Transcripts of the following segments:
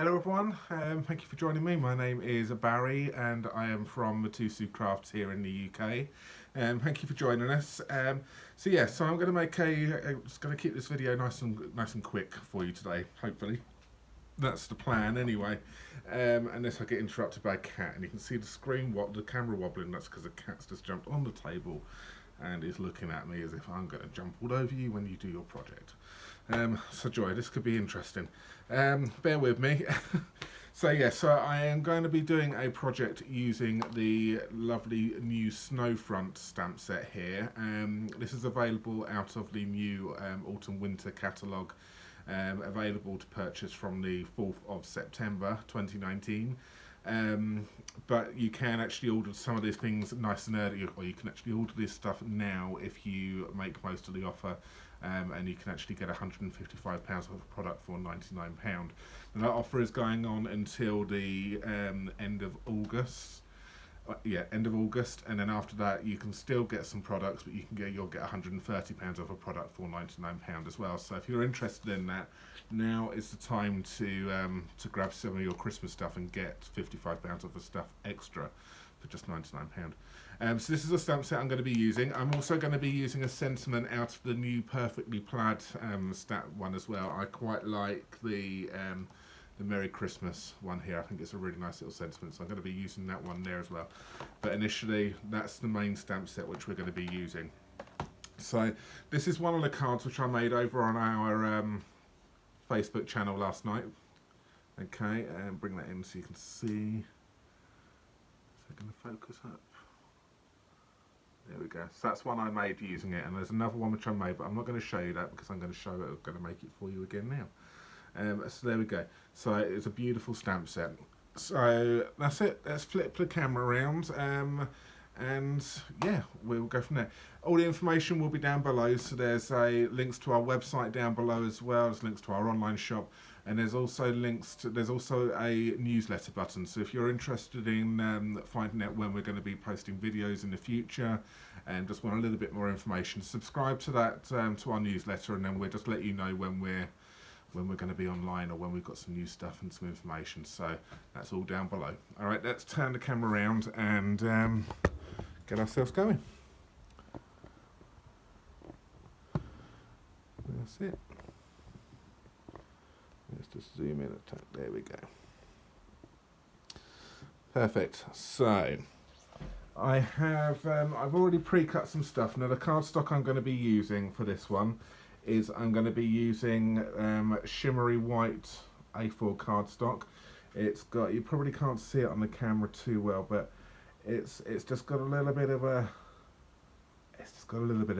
Hello everyone, thank you for joining me. My name is Barry and I am from Mitosu Crafts here in the UK. Thank you for joining us. So I'm going to make just going to keep this video nice and quick for you today, hopefully. That's the plan anyway, unless I get interrupted by a cat, and you can see the screen, the camera wobbling. That's because the cat's just jumped on the table and is looking at me as if I'm going to jump all over you when you do your project. So Joy, this could be interesting. Bear with me. So I am going to be doing a project using the lovely new Snowfront stamp set here. This is available out of the new Autumn Winter catalogue, available to purchase from the 4th of September 2019. But you can actually order some of these things nice and early, or you can actually order this stuff now if you make most of the offer, and you can actually get £155 worth of product for £99. And that offer is going on until the end of August. End of August, and then after that you can still get some products, but you'll get £130 of a product for £99 as well. So if you're interested in that, now is the time to grab some of your Christmas stuff and get £55 of the stuff extra for just £99. So this is a stamp set I'm going to be using. I'm also going to be using a sentiment out of the new Perfectly Plaid stamp one as well. I quite like the Merry Christmas one here. I think it's a really nice little sentiment, so I'm going to be using that one there as well. But initially, that's the main stamp set which we're going to be using. So this is one of the cards which I made over on our Facebook channel last night. Okay, and bring that in so you can see. Is that going to focus up? There we go. So that's one I made using it, and there's another one which I made, but I'm not going to show you that because I'm going to show it. I'm going to make it for you again now. So there we go. So it's a beautiful stamp set. So that's it. Let's flip the camera around, and yeah, we'll go from there. All the information will be down below. So there's links to our website down below as well. There's links to our online shop, and there's also there's also a newsletter button. So if you're interested in finding out when we're going to be posting videos in the future, and just want a little bit more information, subscribe to that to our newsletter, and then we'll just let you know when we're going to be online or when we've got some new stuff and some information. So that's all down below. All right, let's turn the camera around and get ourselves going. That's it. Let's just zoom in. There we go. Perfect. So I have I've already pre-cut some stuff. Now the cardstock I'm going to be using for this one is I'm going to be using shimmery white A4 cardstock. It's got, you probably can't see it on the camera too well, but it's just got a little bit of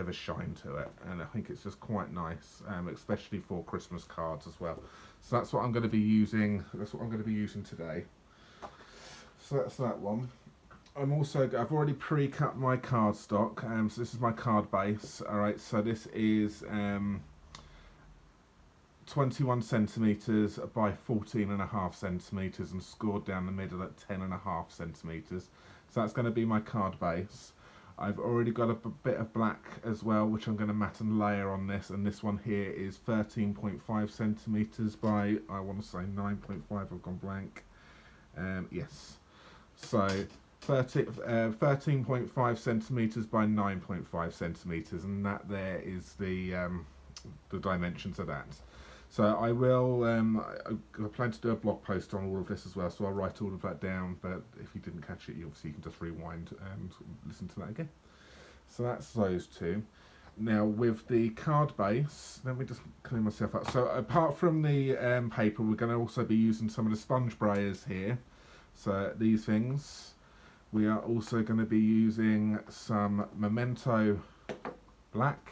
a shine to it, and I think it's just quite nice, especially for Christmas cards as well. So that's what I'm going to be using. That's what I'm going to be using today. So that's that one. I've already pre-cut my cardstock, so this is my card base. Alright, so this is 21 centimetres by 14.5 centimetres and scored down the middle at 10.5 centimetres. So that's going to be my card base. I've already got a bit of black as well, which I'm going to mat and layer on this, and this one here is 13.5 centimetres by, I want to say 9.5, I've gone blank. Yes. So 13.5 centimetres by 9.5 centimetres, and that there is the dimensions of that. So I will, I plan to do a blog post on all of this as well, so I'll write all of that down, but if you didn't catch it, you can just rewind and listen to that again. So that's those two. Now with the card base, let me just clean myself up. So apart from the paper, we're going to also be using some of the Sponge Brayers here. So these things. We are also going to be using some Memento Black.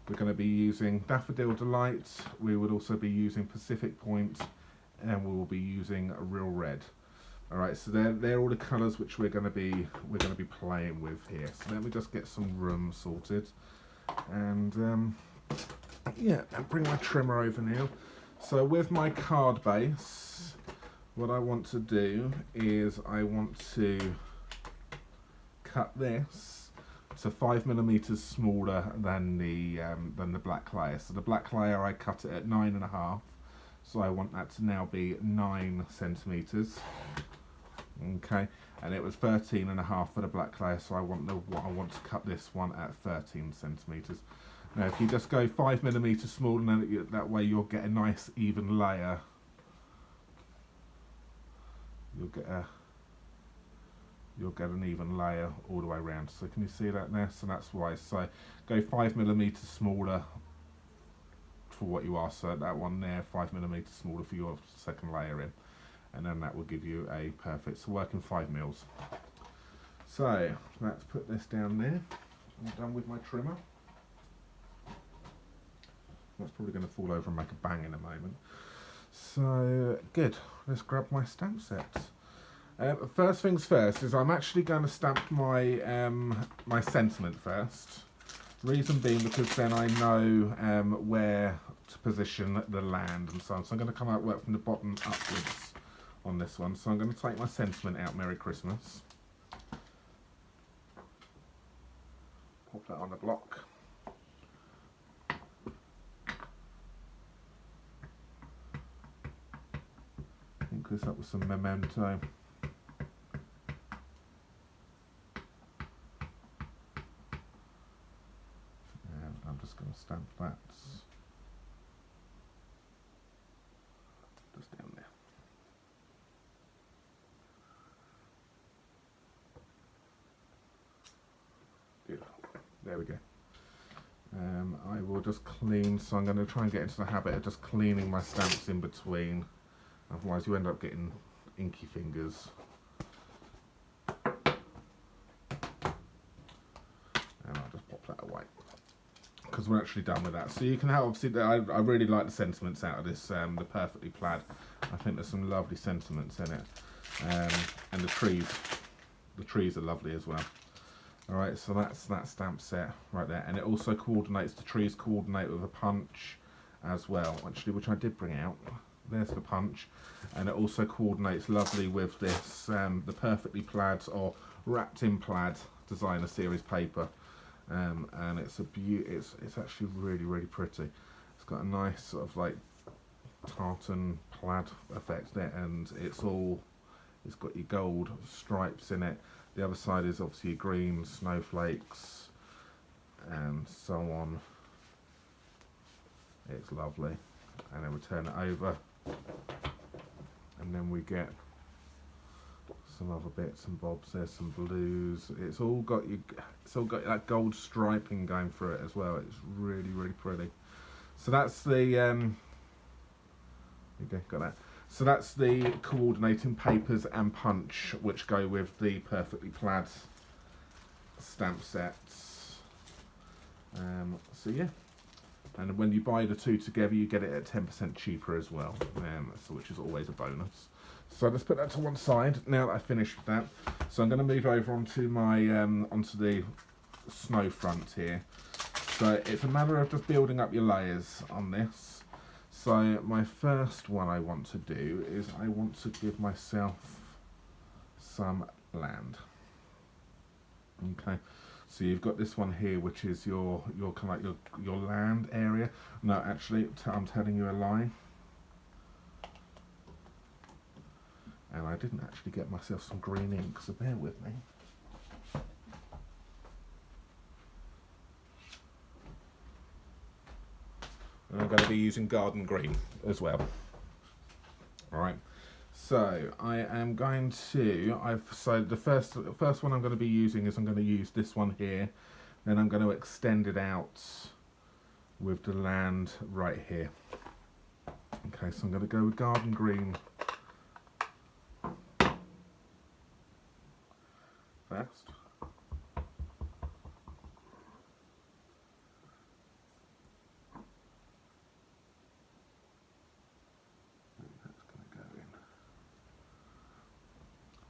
We're going to be using Daffodil Delight. We would also be using Pacific Point, and we will be using Real Red. All right, so they're all the colours which we're going to be playing with here. So let me just get some room sorted, and yeah, and bring my trimmer over now. So with my card base, what I want to do is I want to cut this to 5mm smaller than the black layer. So the black layer I cut it at 9.5, so I want that to now be 9 centimetres. Okay, and it was 13.5 for the black layer, so I want to cut this one at 13 centimetres. Now, if you just go 5mm smaller, then that way you'll get a nice even layer. You'll get an even layer all the way around. So can you see that there? So that's why. So go 5mm smaller for what you are. So that one there, 5mm smaller for your second layer in, and then that will give you a perfect. So working 5mm. So let's put this down there. I'm done with my trimmer. That's probably going to fall over and make a bang in a moment. So good. Let's grab my stamp sets. First things first is I'm actually going to stamp my my sentiment first. Reason being because then I know where to position the land and so on. So I'm going to come out work from the bottom upwards on this one. So I'm going to take my sentiment out. Merry Christmas. Pop that on the block. Ink this up with some memento. Going to stamp that just down there. Beautiful. There we go. I will just clean, so I'm going to try and get into the habit of just cleaning my stamps in between, otherwise you end up getting inky fingers. And I'll just pop that away, because we're actually done with that. So you can have, obviously, I really like the sentiments out of this, the Perfectly Plaid. I think there's some lovely sentiments in it. And the trees are lovely as well. Alright, so that's that stamp set right there. And it also coordinates, the trees coordinate with a punch as well, actually, which I did bring out. There's the punch. And it also coordinates lovely with this, the Perfectly Plaid or Wrapped in Plaid Designer Series paper. And it's it's actually really pretty. It's got a nice sort of like tartan plaid effect there, and it's got your gold stripes in it. The other side is obviously green snowflakes and so on. It's lovely. And then we turn it over, and then we get some other bits and bobs. There's some blues. It's all got that gold striping going through it as well. It's really pretty. So that's the okay, got that. So that's the coordinating papers and punch which go with the Perfectly Plaid stamp sets. So yeah, and when you buy the two together, you get it at 10% cheaper as well, so which is always a bonus. So let's put that to one side. Now that I've finished with that, so I'm going to move over onto my onto the snow front here. So it's a matter of just building up your layers on this. So my first one I want to do is I want to give myself some land. Okay, so you've got this one here, which is your kind of like your land area. No, actually, I'm telling you a lie. And I didn't actually get myself some green ink, so bear with me. And I'm going to be using garden green as well. Alright, so I am going to, so the first one I'm going to be using is I'm going to use this one here. Then I'm going to extend it out with the land right here. Okay, so I'm going to go with garden green first.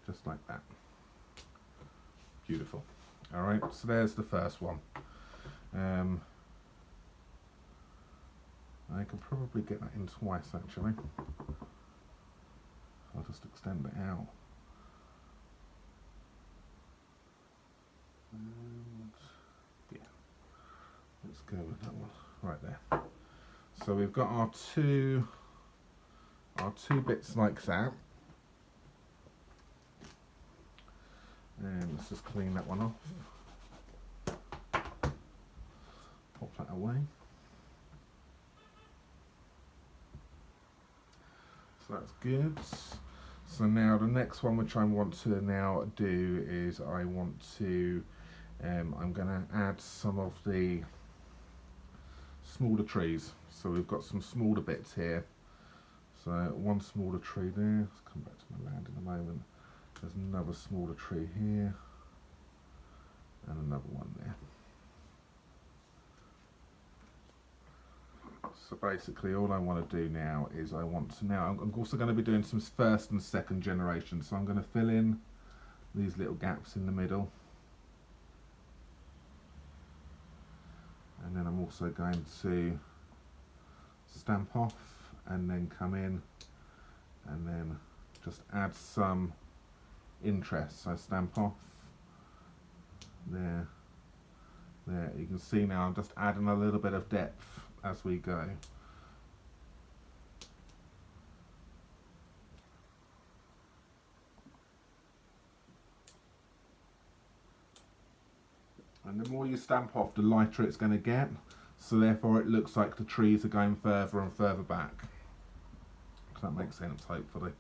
Just like that. Beautiful. Alright, so there's the first one. I can probably get that in twice actually. I'll just extend it out. And yeah, let's go with that one right there. So we've got our two our 2 bits like that. And let's just clean that one off. Pop that away. So that's good. So now the next one which I want to now do is I want to, I'm going to add some of the smaller trees. So we've got some smaller bits here. So one smaller tree there. Let's come back to my land in a moment. There's another smaller tree here. And another one there. So basically all I want to do now is I'm also going to be doing some first and second generation. So I'm going to fill in these little gaps in the middle. And then I'm also going to stamp off and then come in and then just add some interest. So stamp off, there, there. You can see now I'm just adding a little bit of depth as we go. And the more you stamp off, the lighter it's going to get. So therefore it looks like the trees are going further and further back. Does that make sense, hopefully?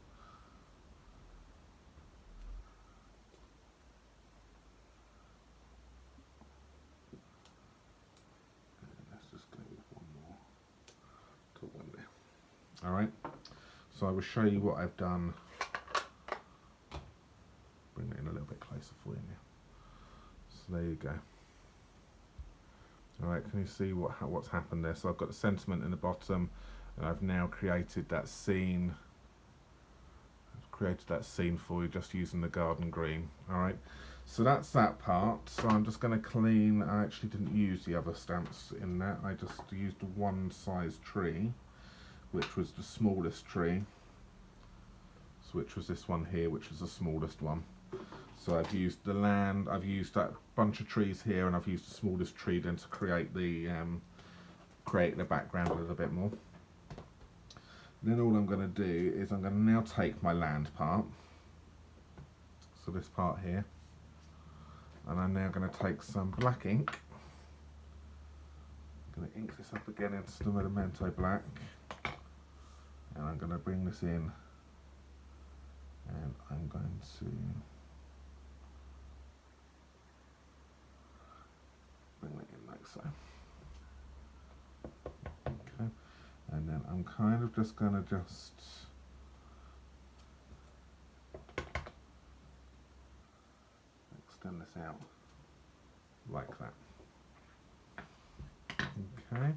Let's just go with one more to one there. Alright, so I will show you what I've done. Bring it in a little bit closer for you now. So there you go. Alright, can you see what's happened there? So I've got the sentiment in the bottom, and I've now created that scene. I've created that scene for you just using the garden green. Alright, so that's that part. So I'm just going to clean. I actually didn't use the other stamps in that. I just used one size tree, which was the smallest tree. So which was this one here, which was the smallest one. So I've used the land, I've used that bunch of trees here, and I've used the smallest tree then to create the background a little bit more. Then all I'm going to do is I'm going to now take my land part, so this part here, and I'm now going to take some black ink. I'm going to ink this up again into the Memento black, and I'm going to bring this in, and I'm going to bring it in like so. Okay, and then I'm kind of just going to extend this out like that. Okay,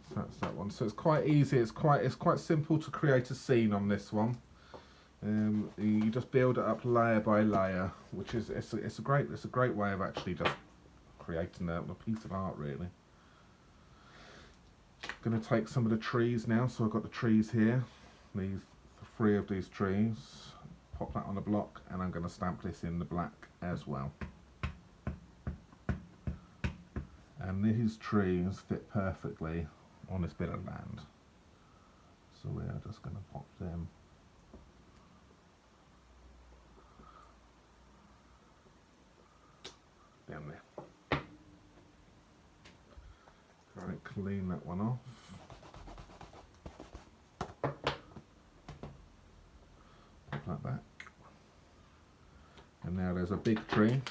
so that's that one. So it's quite easy. It's quite simple to create a scene on this one. You just build it up layer by layer, which is it's a great way of actually just creating a piece of art, really. Going to take some of the trees now. So I've got the trees here, these 3 of these trees. Pop that on the block, and I'm going to stamp this in the black as well. And these trees fit perfectly on this bit of land. So we are just going to pop them down there. Right, clean that one off. Pop that back. And now there's a big tree.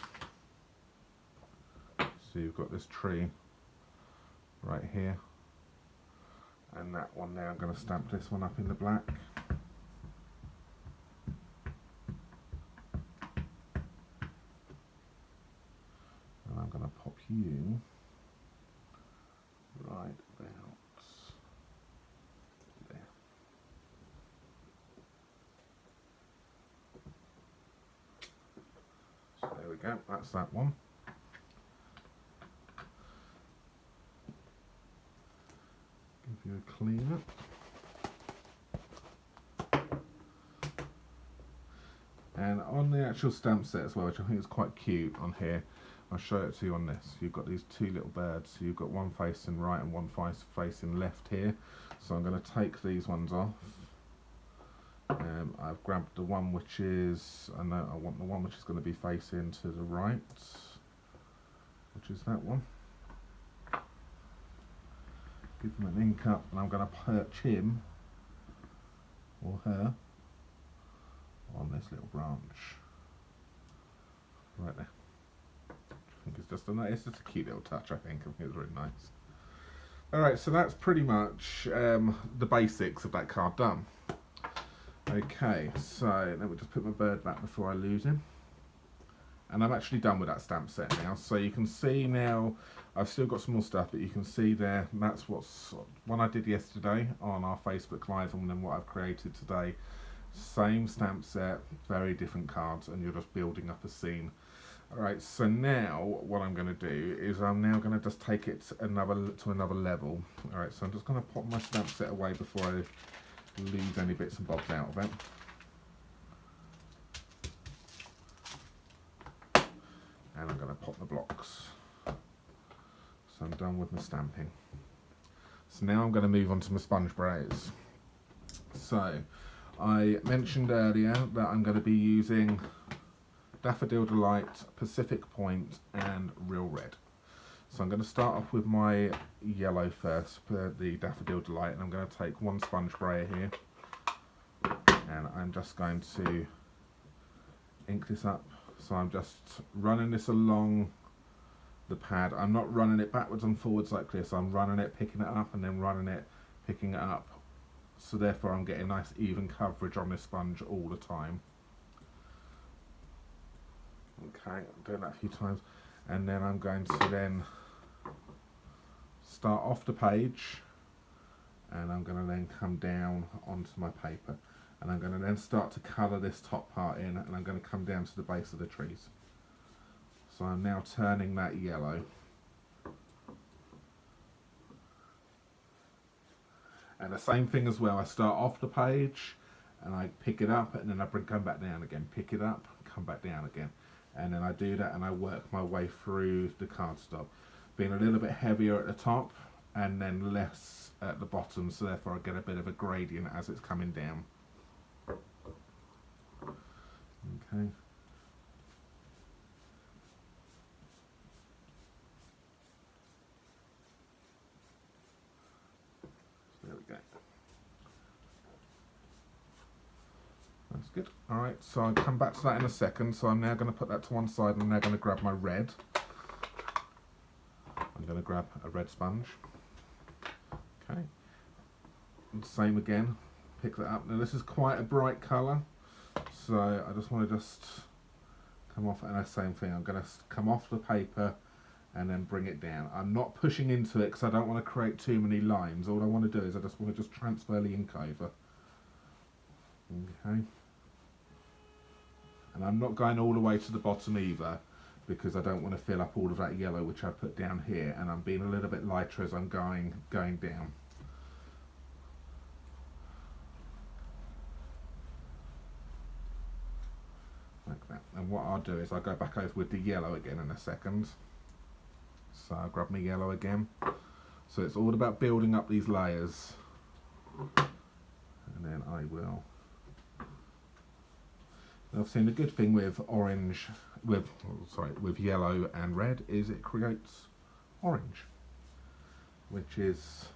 So you've got this tree right here. And that one there, I'm going to stamp this one up in the black. And I'm going to pop you right about there. So there we go, that's that one. Give you a clean up. And on the actual stamp set as well, which I think is quite cute on here, I'll show it to you on this. You've got these two little birds. So you've got one facing right and one facing left here. So I'm going to take these ones off. I've grabbed the one which is, I know I want the one which is going to be facing to the right, which is that one. Give them an ink up, and I'm going to perch him or her on this little branch right there. I think it's just a cute little touch. I think it's really nice. Alright, so that's pretty much the basics of that card done. Okay, so let me just put my bird back before I lose him. And I'm actually done with that stamp set now. So you can see now, I've still got some more stuff, but you can see there, that's what's one I did yesterday on our Facebook Live, and then what I've created today. Same stamp set, very different cards, and you're just building up a scene. Alright, so now what I'm going to do is I'm now going to just take it to another level. Alright, so I'm just going to pop my stamp set away before I lose any bits and bobs out of it. And I'm going to pop the blocks. So I'm done with my stamping. So now I'm going to move on to my Sponge Brayers. So I mentioned earlier that I'm going to be using Daffodil Delight, Pacific Point and Real Red. So I'm going to start off with my yellow first, the Daffodil Delight, and I'm going to take one sponge brayer here, and I'm just going to ink this up. So I'm just running this along the pad. I'm not running it backwards and forwards like this. I'm running it, picking it up, and then running it, picking it up. So therefore I'm getting nice even coverage on this sponge all the time. Okay, I'm doing that a few times, and then I'm going to then start off the page, and I'm going to then come down onto my paper, and I'm going to then start to colour this top part in, and I'm going to come down to the base of the trees. So I'm now turning that yellow, and the same thing as well. I start off the page and I pick it up, and then I come back down again, pick it up, come back down again. And then I do that, and I work my way through the cardstock, being a little bit heavier at the top and then less at the bottom, so therefore I get a bit of a gradient as it's coming down. Okay. So there we go. That's good. Alright, so I'll come back to that in a second. So I'm now going to put that to one side, and I'm now going to grab my red. I'm going to grab a red sponge. Okay. And same again, pick that up. Now this is quite a bright colour, so I just want to come off, and the same thing. I'm going to come off the paper and then bring it down. I'm not pushing into it because I don't want to create too many lines. All I want to do is I just want to transfer the ink over. Okay. And I'm not going all the way to the bottom either, because I don't want to fill up all of that yellow which I put down here, and I'm being a little bit lighter as I'm going down. Like that. And what I'll do is I'll go back over with the yellow again in a second. So I'll grab my yellow again. So it's all about building up these layers. And then I will. I've seen the good thing with with yellow and red is it creates orange, which is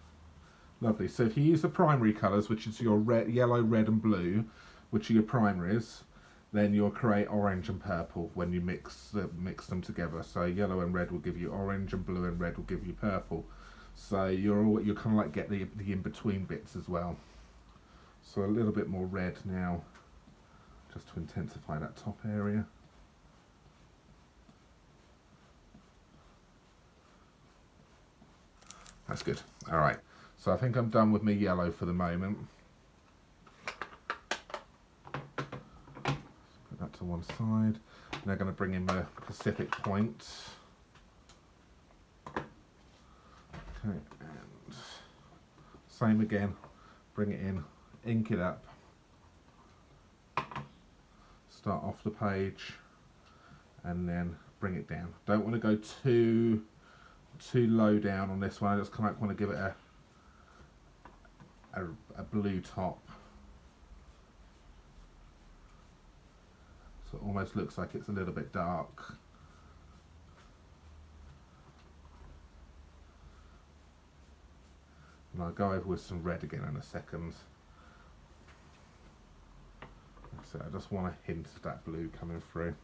lovely. So if you use the primary colours, which is your red, yellow, red and blue, which are your primaries, then you'll create orange and purple when you mix them together. So yellow and red will give you orange, and blue and red will give you purple. So you're kind of like get the in-between bits as well. So a little bit more red now, just to intensify that top area. That's good. All right, so I think I'm done with my yellow for the moment. Put that to one side. Now going to bring in my Pacific Point. Okay, and same again, bring it in, ink it up. Start off the page and then bring it down. Don't want to go too low down on this one. I just kind of want to give it a blue top. So it almost looks like it's a little bit dark. And I'll go over with some red again in a second. So I just want a hint of that blue coming through.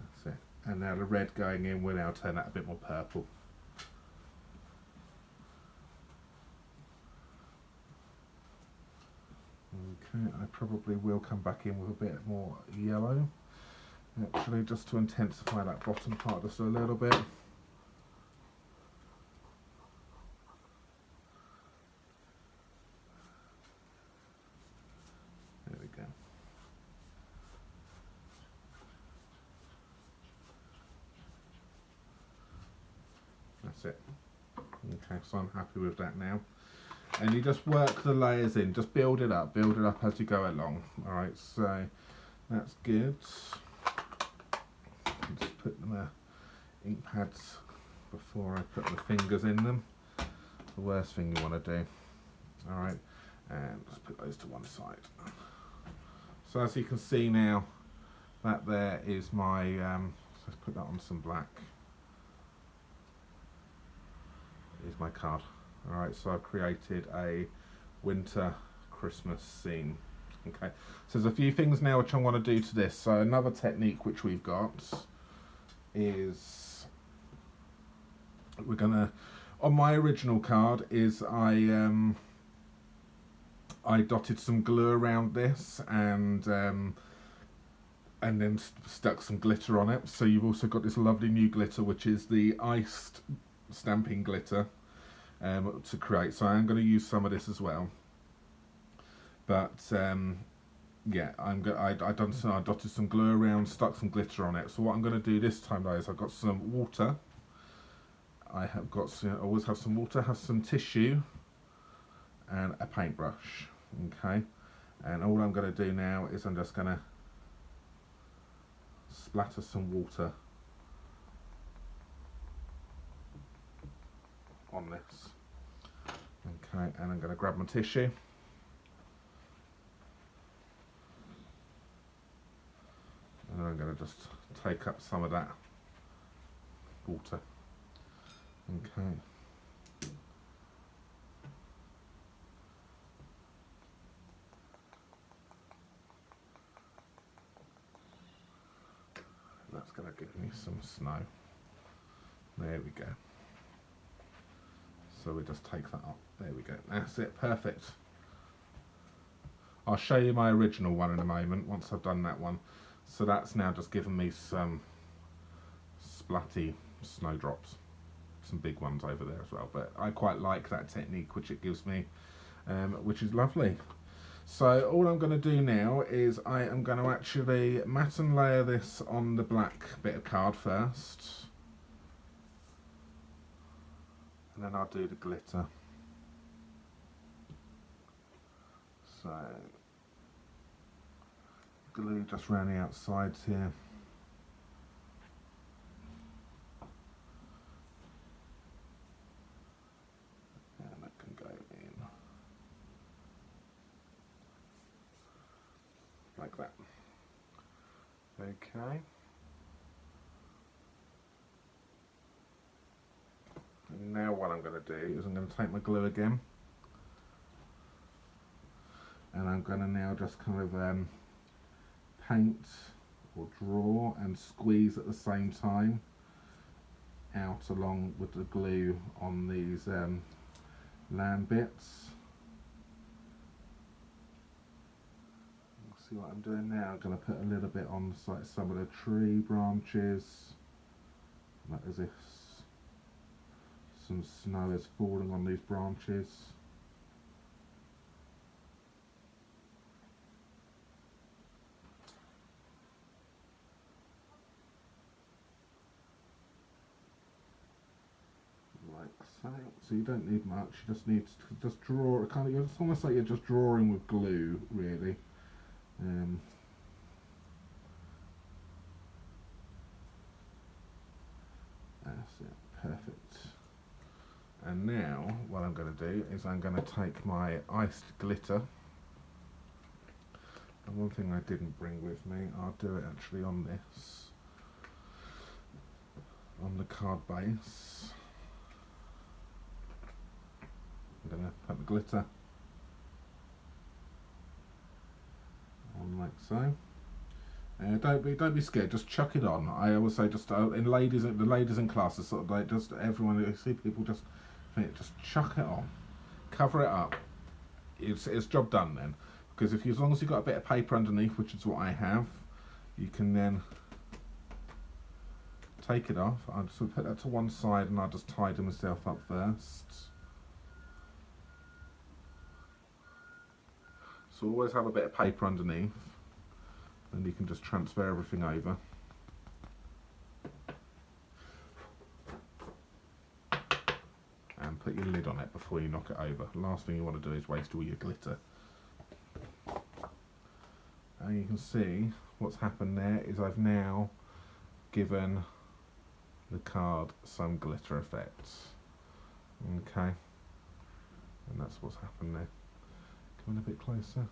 That's it. And now the red going in will now turn that a bit more purple. Okay, I probably will come back in with a bit more yellow, actually, just to intensify that bottom part just a little bit. There we go. That's it. Okay, so I'm happy with that now. And you just work the layers in, just build it up as you go along. Alright, so that's good. Just put them ink pads before I put my fingers in them. The worst thing you want to do. Alright, and just put those to one side. So as you can see now, that there is my, let's put that on some black. Is my card. Alright, so I've created a winter Christmas scene. Okay, so there's a few things now which I want to do to this. So another technique which we've got is we're gonna, on my original card is I dotted some glue around this and then stuck some glitter on it. So you've also got this lovely new glitter which is the iced stamping glitter. To create, so I'm going to use some of this as well. But yeah, I dotted some glue around, stuck some glitter on it. So what I'm going to do this time though is I've got some water. I always have some water, have some tissue, and a paintbrush. Okay, and all I'm going to do now is I'm just going to splatter some water on this. Okay, and I'm going to grab my tissue and I'm going to just take up some of that water. Okay. That's going to give me some snow. There we go. So we just take that up. There we go. That's it. Perfect. I'll show you my original one in a moment once I've done that one. So that's now just given me some splatty snowdrops. Some big ones over there as well. But I quite like that technique which it gives me, which is lovely. So all I'm going to do now is I am going to actually matte and layer this on the black bit of card first. And then I'll do the glitter. So, glue just around the outsides here. And that can go in. Like that. Okay. And now what I'm going to do is I'm going to take my glue again and I'm going to now just kind of paint or draw and squeeze at the same time out along with the glue on these land bits. See what I'm doing now? I'm going to put a little bit on like some of the tree branches, like as if some snow is falling on these branches. Like so. So you don't need much, you just need to just draw, it's almost like you're just drawing with glue, really. That's it, perfect. And now what I'm going to do is I'm going to take my iced glitter, and one thing I didn't bring with me, I'll do it actually on this, on the card base. I'm going to put the glitter on like so. Don't be scared. Just chuck it on. I always say, just the ladies in classes, sort of like just everyone. You see people just chuck it on, cover it up. It's job done then. Because as long as you've got a bit of paper underneath, which is what I have, you can then take it off. I'll just put that to one side and I'll just tidy myself up first. So always have a bit of paper underneath, and you can just transfer everything over. And put your lid on it before you knock it over. The last thing you want to do is waste all your glitter. And you can see what's happened there is I've now given the card some glitter effects. Okay, and that's what's happened there. Coming a bit closer.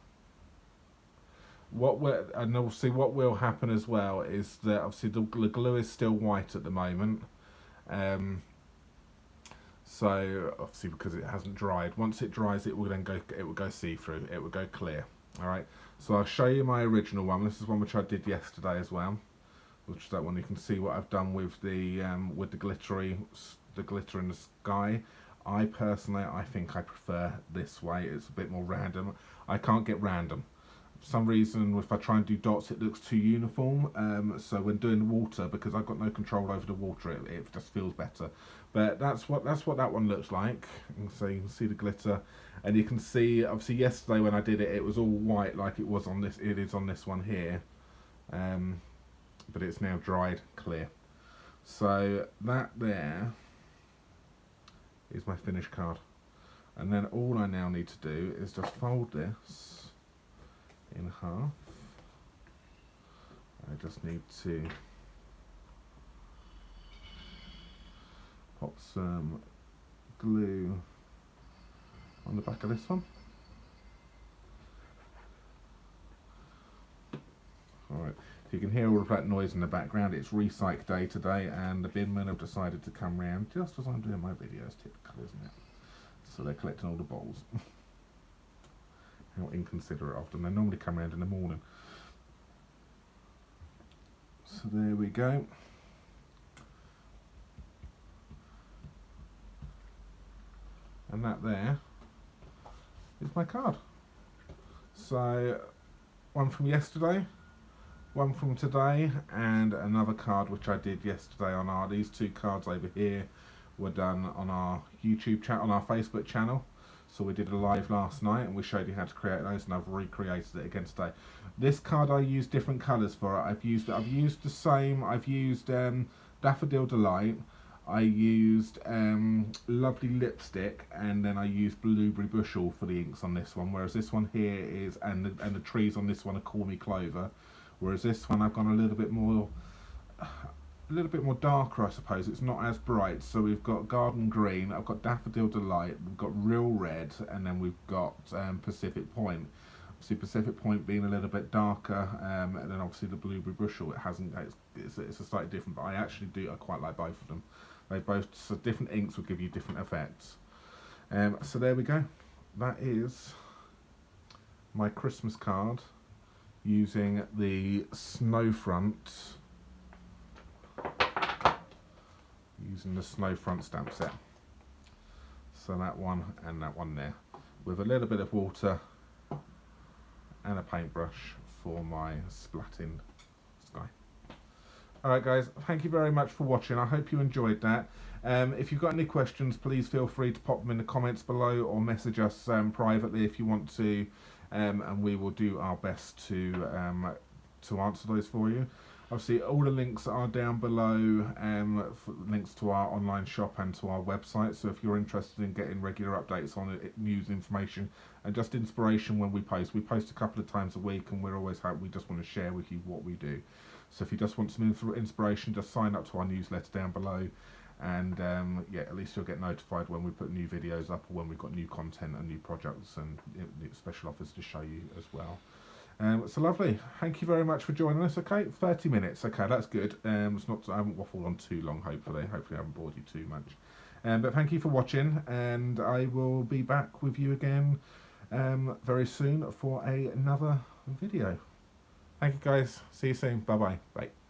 What will happen as well is that obviously the glue is still white at the moment, so obviously because it hasn't dried. Once it dries, it will go see-through. It will go clear. All right. So I'll show you my original one. This is one which I did yesterday as well, which is that one. You can see what I've done with the glitter in the sky. I personally, I think I prefer this way. It's a bit more random. I can't get random. For some reason, if I try and do dots, it looks too uniform. So when doing water, because I've got no control over the water, it just feels better. But that's what that one looks like. And so you can see the glitter, and you can see obviously yesterday when I did it, it was all white like it was on this. It is on this one here, but it's now dried clear. So that there is my finished card, and then all I now need to do is just fold this in half. I just need to pop some glue on the back of this one. Alright, if you can hear all of that noise in the background, it's recyc day today, and the binmen have decided to come round just as I'm doing my videos, typical, isn't it? So they're collecting all the bowls. How inconsiderate of them. They normally come round in the morning. So there we go. And that there is my card. So one from yesterday, one from today, and another card which I did yesterday on these two cards over here were done on our YouTube channel, on our Facebook channel. So we did a live last night and we showed you how to create those, and I've recreated it again today. This card I used different colours for it. I've used the same. I've used Daffodil Delight. I used Lovely Lipstick, and then I used Blueberry Bushel for the inks on this one. Whereas this one here is, and the trees on this one are Call Me Clover. Whereas this one I've gone a little bit more darker, I suppose. It's not as bright. So we've got Garden Green, I've got Daffodil Delight, we've got Real Red, and then we've got Pacific Point. Obviously Pacific Point being a little bit darker, and then obviously the Blueberry Bushel, it's a slightly different, but I quite like both of them. They both, so different inks will give you different effects. So there we go. That is my Christmas card using the Snowfront stamp set. So that one and that one there, with a little bit of water and a paintbrush for my splatting sky. Alright guys, thank you very much for watching. I hope you enjoyed that. If you've got any questions, please feel free to pop them in the comments below, or message us privately if you want to, and we will do our best to answer those for you. Obviously all the links are down below, links to our online shop and to our website, so if you're interested in getting regular updates on it, news, information, and just inspiration when we post a couple of times a week, and we're always happy. We just want to share with you what we do. So if you just want some inspiration, just sign up to our newsletter down below, and yeah, at least you'll get notified when we put new videos up or when we've got new content and new projects and special offers to show you as well. So lovely. Thank you very much for joining us. Okay, 30 minutes. Okay, that's good. It's not. I haven't waffled on too long. Hopefully I haven't bored you too much. But thank you for watching, and I will be back with you again very soon for another video. Thank you guys. See you soon. Bye-bye. Bye.